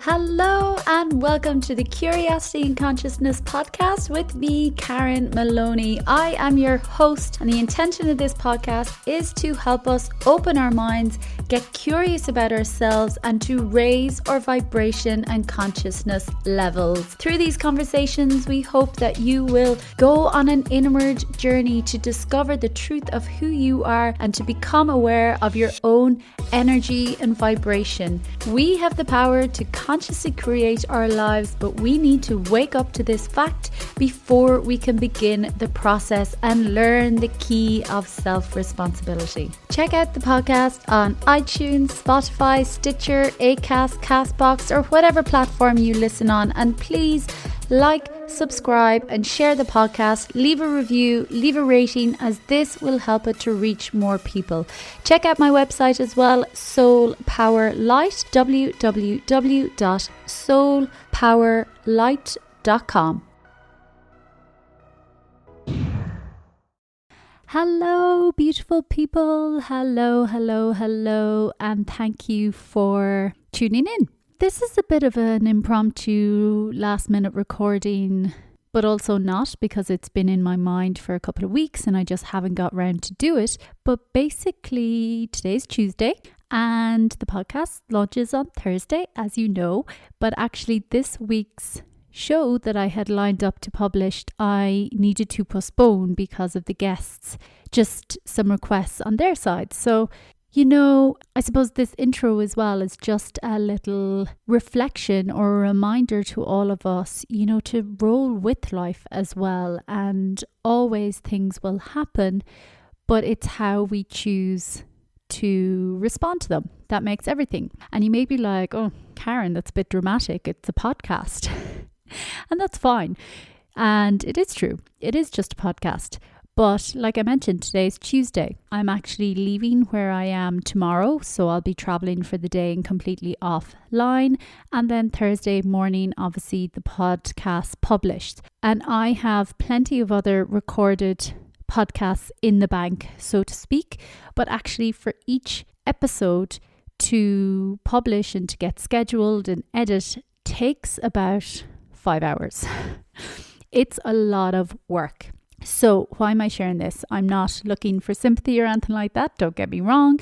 Hello and welcome to the Curiosity and Consciousness podcast with me, Karen Maloney. I am your host, and the intention of this podcast is to help us open our minds, get curious about ourselves, and to raise our vibration and consciousness levels. Through these conversations, we hope that you will go on an inward journey to discover the truth of who you are and to become aware of your own energy and vibration. We have the power to consciously create our lives, but we need to wake up to this fact before we can begin the process and learn the key of self-responsibility. Check out the podcast on iTunes, Spotify, Stitcher, Acast, Castbox, or whatever platform you listen on, and please like, subscribe, and share the podcast. Leave a review, leave a rating, as this will help it to reach more people. Check out my website as well, Soul Power Light, www.soulpowerlight.com. Hello, beautiful people. Hello, and thank you for tuning in. This is a bit of an impromptu last-minute recording, but also not, because it's been in my mind for a couple of weeks and I just haven't got around to do it. But basically, today's Tuesday and the podcast launches on Thursday, as you know. But actually, this week's show that I had lined up to publish, I needed to postpone because of the guests, just some requests on their side. So, you know, I suppose this intro as well is just a little reflection or a reminder to all of us, you know, to roll with life as well. And always things will happen, but it's how we choose to respond to them that makes everything. And you may be like, oh, Karen, that's a bit dramatic. It's a podcast. And that's fine. And it is true. It is just a podcast. But like I mentioned, today's Tuesday. I'm actually leaving where I am tomorrow. So I'll be traveling for the day and completely offline. And then Thursday morning, obviously, the podcast published. And I have plenty of other recorded podcasts in the bank, so to speak. But actually, for each episode to publish and to get scheduled and edit takes about 5 hours. It's a lot of work. So why am I sharing this? I'm not looking for sympathy or anything like that. Don't get me wrong.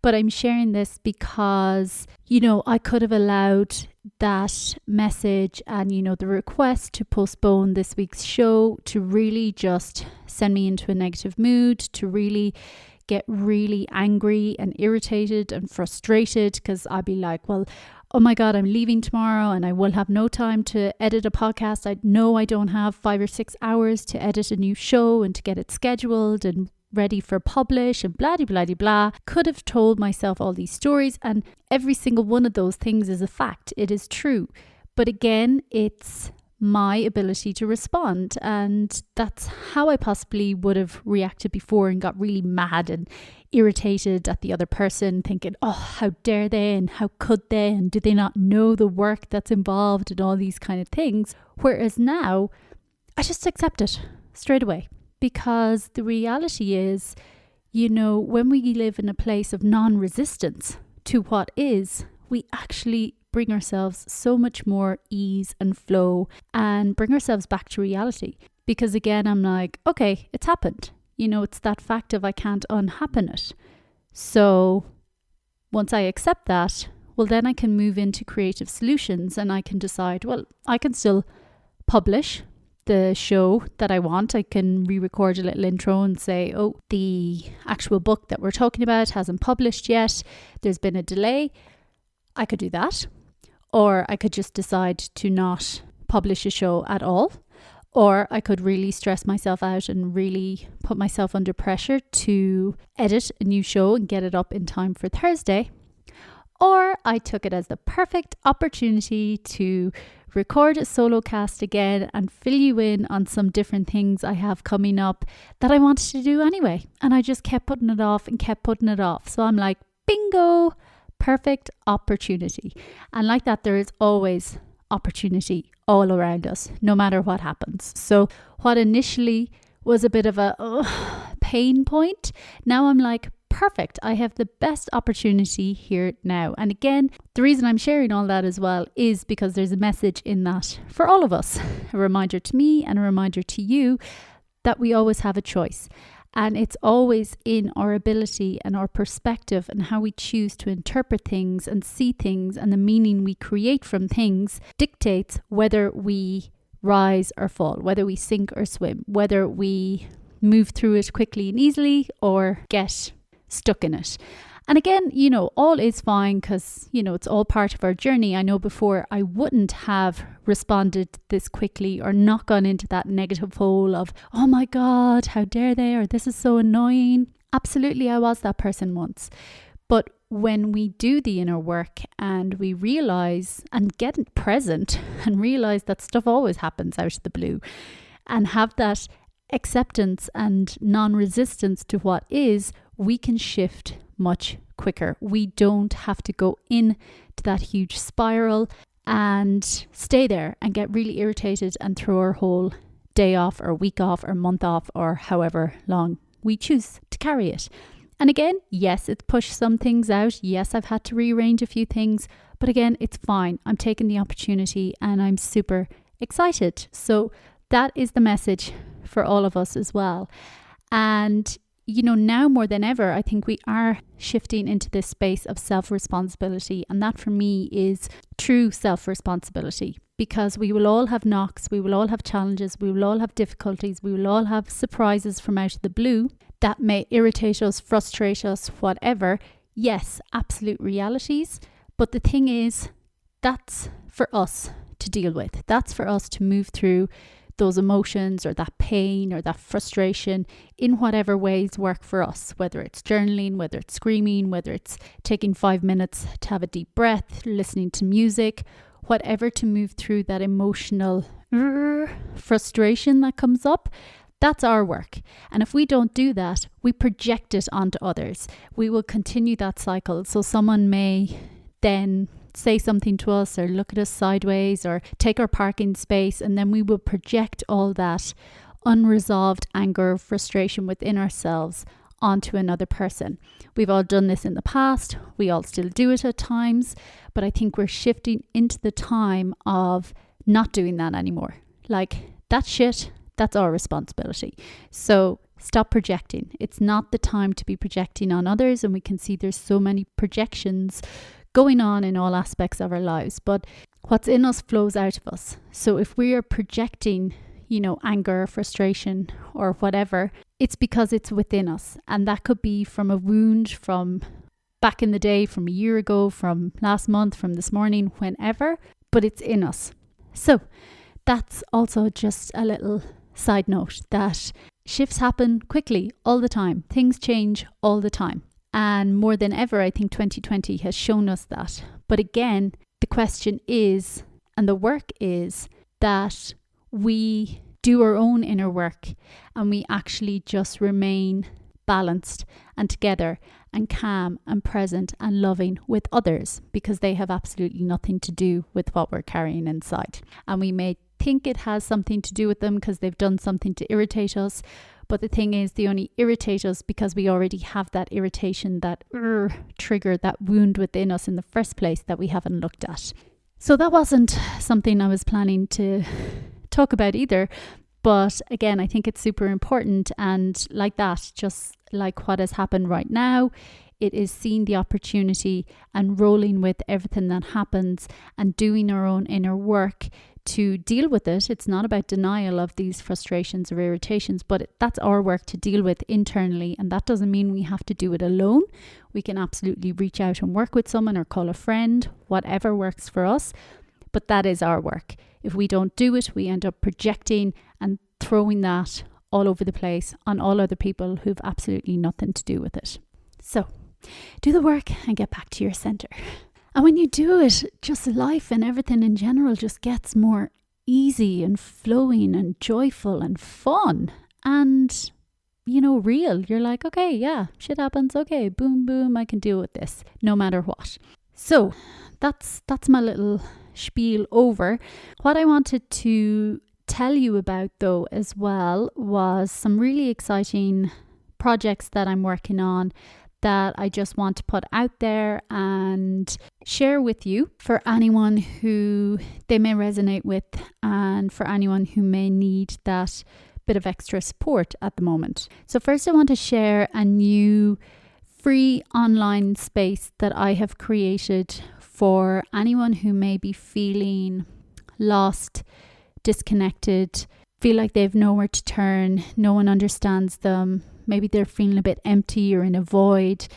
But I'm sharing this because, you know, I could have allowed that message and, you know, the request to postpone this week's show to really just send me into a negative mood, to really get really angry and irritated and frustrated, because I'd be like, well, oh my God, I'm leaving tomorrow and I will have no time to edit a podcast. I know I don't have 5 or 6 hours to edit a new show and to get it scheduled and ready for publish and blah, blah, blah, blah. Could have told myself all these stories, and every single one of those things is a fact. It is true. But again, it's my ability to respond, and that's how I possibly would have reacted before and got really mad and irritated at the other person, thinking, oh, how dare they, and how could they, and do they not know the work that's involved, and all these kind of things. Whereas now I just accept it straight away, because the reality is, you know, when we live in a place of non-resistance to what is, we actually bring ourselves so much more ease and flow and bring ourselves back to reality. Because again, I'm like, okay, it's happened. You know, it's that fact of I can't unhappen it. So once I accept that, well, then I can move into creative solutions and I can decide, well, I can still publish the show that I want. I can re-record a little intro and say, oh, the actual book that we're talking about hasn't published yet. There's been a delay. I could do that. Or I could just decide to not publish a show at all. Or I could really stress myself out and really put myself under pressure to edit a new show and get it up in time for Thursday. Or I took it as the perfect opportunity to record a solo cast again and fill you in on some different things I have coming up that I wanted to do anyway. And I just kept putting it off and kept putting it off. So I'm like, bingo! Perfect opportunity. And like that, there is always opportunity all around us, no matter what happens. So what initially was a bit of a pain point, now I'm like, perfect. I have the best opportunity here now. And again, the reason I'm sharing all that as well is because there's a message in that for all of us. A reminder to me and a reminder to you that we always have a choice. And it's always in our ability and our perspective and how we choose to interpret things and see things, and the meaning we create from things dictates whether we rise or fall, whether we sink or swim, whether we move through it quickly and easily or get stuck in it. And again, all is fine because, it's all part of our journey. I know before I wouldn't have responded this quickly or not gone into that negative hole of, oh my God, how dare they, or this is so annoying. Absolutely, I was that person once. But when we do the inner work and we realize and get present and realize that stuff always happens out of the blue, and have that acceptance and non-resistance to what is, we can shift much quicker. We don't have to go in to that huge spiral and stay there and get really irritated and throw our whole day off or week off or month off or however long we choose to carry it. And again, yes, it's pushed some things out. Yes, I've had to rearrange a few things, but again, it's fine. I'm taking the opportunity and I'm super excited. So that is the message for all of us as well. And now more than ever, I think we are shifting into this space of self-responsibility. And that for me is true self-responsibility, because we will all have knocks, we will all have challenges, we will all have difficulties, we will all have surprises from out of the blue that may irritate us, frustrate us, whatever. Yes, absolute realities. But the thing is, that's for us to deal with. That's for us to move through those emotions or that pain or that frustration in whatever ways work for us, whether it's journaling, whether it's screaming, whether it's taking 5 minutes to have a deep breath, listening to music, whatever, to move through that emotional frustration that comes up. That's our work. And if we don't do that, we project it onto others. We will continue that cycle. So someone may then say something to us or look at us sideways or take our parking space, and then we will project all that unresolved anger, frustration within ourselves onto another person. We've all done this in the past. We all still do it at times, but I think we're shifting into the time of not doing that anymore. Like, that shit, that's our responsibility. So stop projecting. It's not the time to be projecting on others, and we can see there's so many projections going on in all aspects of our lives, but what's in us flows out of us. So if we are projecting, anger, frustration or whatever, it's because it's within us. And that could be from a wound from back in the day, from a year ago, from last month, from this morning, whenever, but it's in us. So that's also just a little side note that shifts happen quickly all the time. Things change all the time. And more than ever, I think 2020 has shown us that. But again, the question is, and the work is, that we do our own inner work and we actually just remain balanced and together and calm and present and loving with others, because they have absolutely nothing to do with what we're carrying inside. And we may think it has something to do with them because they've done something to irritate us. But the thing is, they only irritate us because we already have that irritation, that trigger, that wound within us in the first place that we haven't looked at. So that wasn't something I was planning to talk about either. But again, I think it's super important. And like that, just like what has happened right now, it is seeing the opportunity and rolling with everything that happens and doing our own inner work to deal with it. It's not about denial of these frustrations or irritations, but that's our work to deal with internally. And that doesn't mean we have to do it alone. We can absolutely reach out and work with someone or call a friend, whatever works for us. But that is our work. If we don't do it, we end up projecting and throwing that all over the place on all other people who've absolutely nothing to do with it. So do the work and get back to your center. And when you do it, just life and everything in general just gets more easy and flowing and joyful and fun and, real. You're like, okay, yeah, shit happens. Okay, boom, boom, I can deal with this no matter what. So that's my little spiel over. What I wanted to tell you about though as well was some really exciting projects that I'm working on that I just want to put out there and share with you for anyone who they may resonate with and for anyone who may need that bit of extra support at the moment. So first I want to share a new free online space that I have created for anyone who may be feeling lost, disconnected, feel like they have nowhere to turn, no one understands them, maybe they're feeling a bit empty or in a void.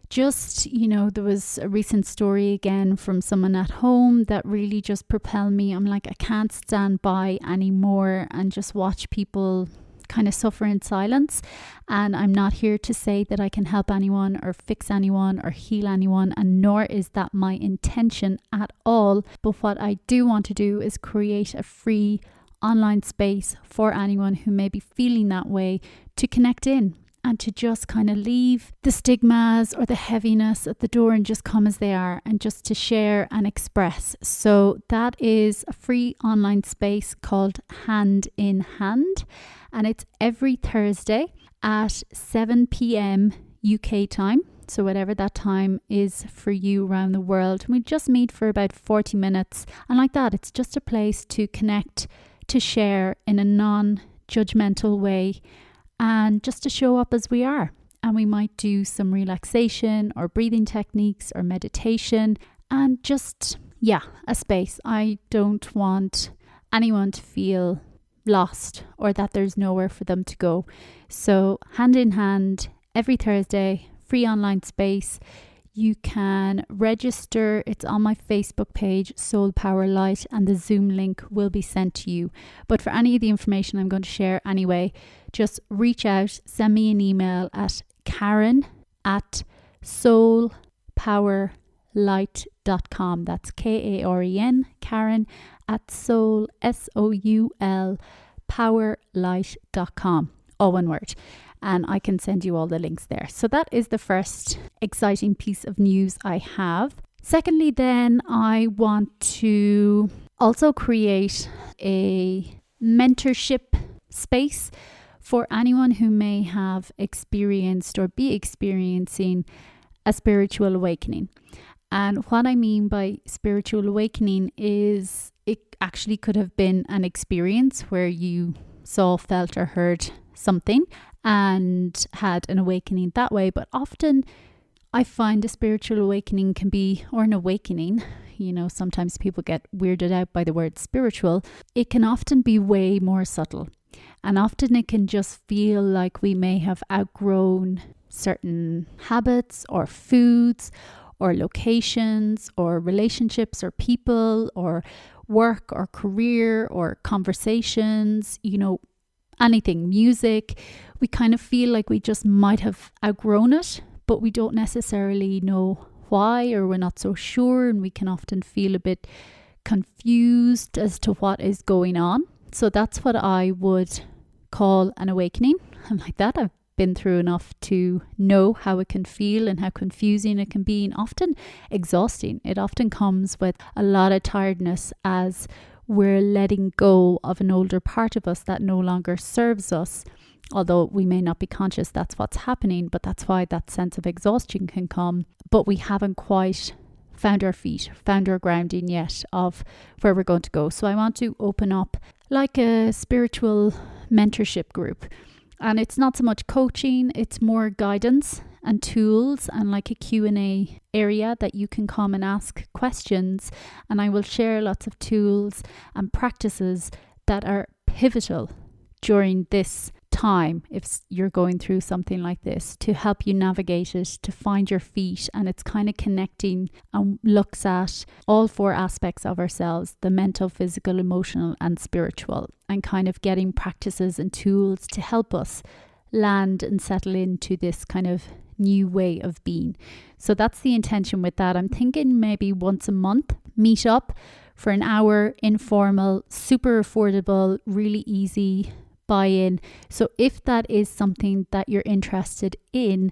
Just, there was a recent story again from someone at home that really just propelled me. I'm like, I can't stand by anymore and just watch people kind of suffer in silence. And I'm not here to say that I can help anyone or fix anyone or heal anyone, and nor is that my intention at all. But what I do want to do is create a free online space for anyone who may be feeling that way to connect in and to just kind of leave the stigmas or the heaviness at the door and just come as they are and just to share and express. So that is a free online space called Hand in Hand, and it's every Thursday at 7 p.m. UK time. So whatever that time is for you around the world. We just meet for about 40 minutes, and like that, it's just a place to connect, to share in a non-judgmental way, and just to show up as we are. And we might do some relaxation or breathing techniques or meditation, and just, a space. I don't want anyone to feel lost or that there's nowhere for them to go. So Hand in Hand, every Thursday, free online space. You can register. It's on my Facebook page, Soul Power Light, and the Zoom link will be sent to you. But for any of the information I'm going to share anyway, just reach out, send me an email at Karen@soulpowerlight.com. That's Karen, Karen at soul, SOUL, powerlight.com. All one word. And I can send you all the links there. So that is the first exciting piece of news I have. Secondly, then I want to also create a mentorship space for anyone who may have experienced or be experiencing a spiritual awakening. And what I mean by spiritual awakening is it actually could have been an experience where you saw, felt, or heard something and had an awakening that way. But often I find a spiritual awakening can be, or an awakening, sometimes people get weirded out by the word spiritual. It can often be way more subtle. And often it can just feel like we may have outgrown certain habits or foods or locations or relationships or people or work or career or conversations, anything, music. We kind of feel like we just might have outgrown it, but we don't necessarily know why, or we're not so sure, and we can often feel a bit confused as to what is going on. So that's what I would call an awakening. And like that, I've been through enough to know how it can feel and how confusing it can be, and often exhausting. It often comes with a lot of tiredness as we're letting go of an older part of us that no longer serves us. Although we may not be conscious that's what's happening, but that's why that sense of exhaustion can come. But we haven't quite found our feet, found our grounding yet of where we're going to go. So I want to open up like a spiritual mentorship group. And it's not so much coaching, it's more guidance and tools and like a Q&A area that you can come and ask questions. And I will share lots of tools and practices that are pivotal during this time if you're going through something like this, to help you navigate it, to find your feet. And it's kind of connecting and looks at all four aspects of ourselves: the mental, physical, emotional and spiritual, and kind of getting practices and tools to help us land and settle into this kind of new way of being. So that's the intention with that. I'm thinking maybe once a month, meet up for an hour, informal, super affordable, really easy buy-in. So if that is something that you're interested in,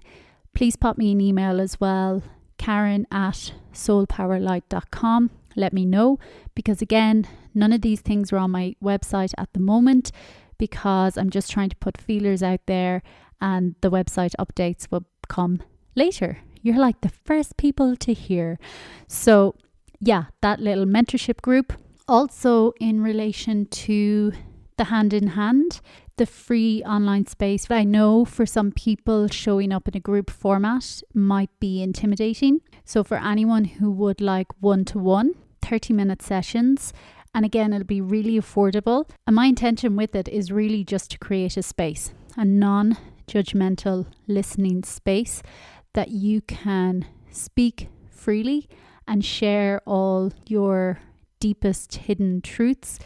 please pop me an email as well, Karen@soulpowerlight.com. Let me know, because again, none of these things are on my website at the moment because I'm just trying to put feelers out there, and the website updates will come later. You're like the first people to hear. So yeah, that little mentorship group. Also in relation to the hand in hand, the free online space. I know for some people showing up in a group format might be intimidating. So for anyone who would like one-to-one, 30-minute sessions, and again, it'll be really affordable. And my intention with it is really just to create a space, a non-judgmental listening space that you can speak freely and share all your deepest hidden truths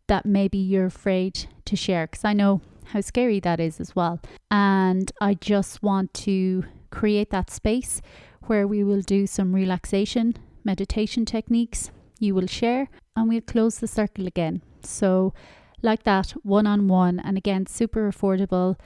that maybe you're afraid to share, because I know how scary that is as well. And I just want to create that space where we will do some relaxation, meditation techniques. You will share and we'll close the circle again. So like that, one-on-one, and again, super affordable.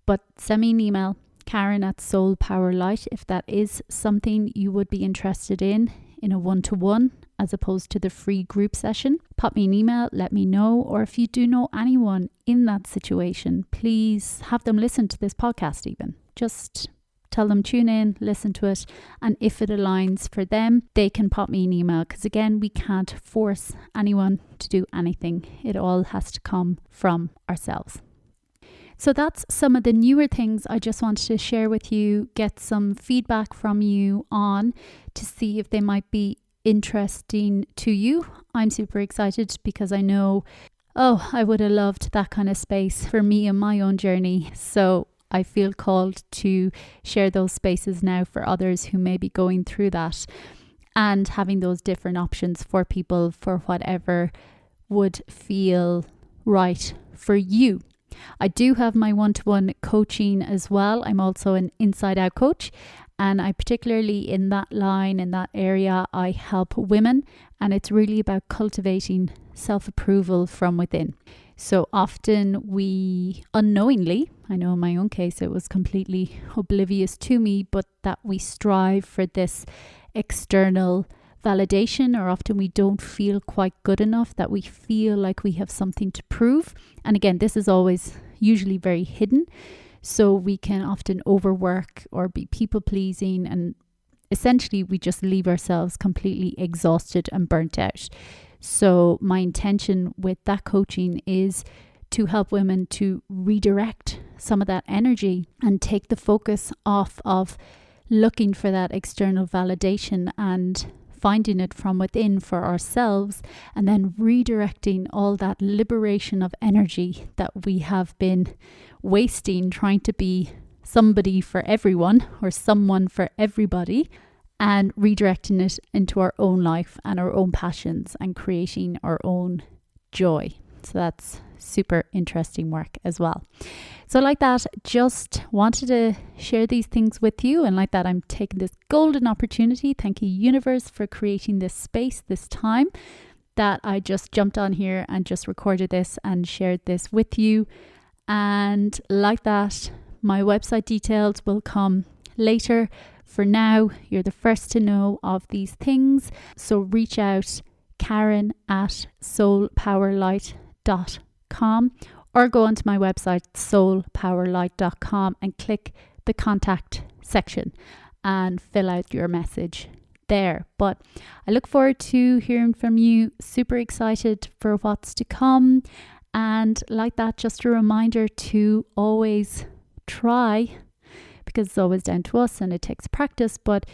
But send me an email, Karen@SoulPowerLight, if that is something you would be interested in a one-to-one as opposed to the free group session. Pop me an email, let me know. Or if you do know anyone in that situation, please have them listen to this podcast even. Just tell them, tune in, listen to it. And if it aligns for them, they can pop me an email. Because again, we can't force anyone to do anything. It all has to come from ourselves. So that's some of the newer things I just wanted to share with you, get some feedback from you on to see if they might be interesting to you. I'm super excited because I know, I would have loved that kind of space for me in my own journey. So I feel called to share those spaces now for others who may be going through that, and having those different options for people for whatever would feel right for you. I do have my one-to-one coaching as well. I'm also an inside-out coach, and I particularly in that line, in that area, I help women, and it's really about cultivating self-approval from within. So often we unknowingly, I know in my own case it was completely oblivious to me, but that we strive for this external validation, or often we don't feel quite good enough, that we feel like we have something to prove. And again, this is always usually very hidden. So we can often overwork or be people pleasing, and essentially we just leave ourselves completely exhausted and burnt out. So my intention with that coaching is to help women to redirect some of that energy and take the focus off of looking for that external validation and finding it from within for ourselves, and then redirecting all that liberation of energy that we have been wasting trying to be somebody for everyone or someone for everybody, and redirecting it into our own life and our own passions and creating our own joy. So that's super interesting work as well. So like that, just wanted to share these things with you. And like that, I'm taking this golden opportunity. Thank you, universe, for creating this space, this time, that I just jumped on here and just recorded this and shared this with you. And like that, my website details will come later. For now, you're the first to know of these things. So reach out, Karen@soulpowerlight.com, or go onto my website, soulpowerlight.com, and click the contact section and fill out your message there. But I look forward to hearing from you. Super excited for what's to come. And like that, just a reminder to always try, because it's always down to us and it takes practice, but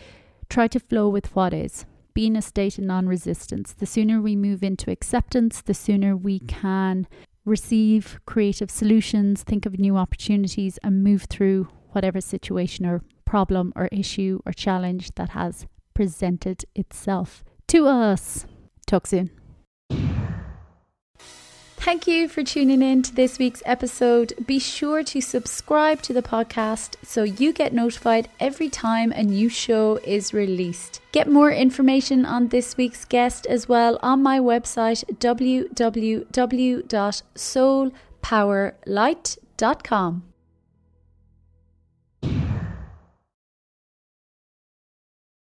try to flow with what is. Be in a state of non-resistance. The sooner we move into acceptance, the sooner we can receive creative solutions, think of new opportunities, and move through whatever situation or problem or issue or challenge that has presented itself to us. Talk soon. Thank you for tuning in to this week's episode. Be sure to subscribe to the podcast so you get notified every time a new show is released. Get more information on this week's guest as well on my website, www.soulpowerlight.com.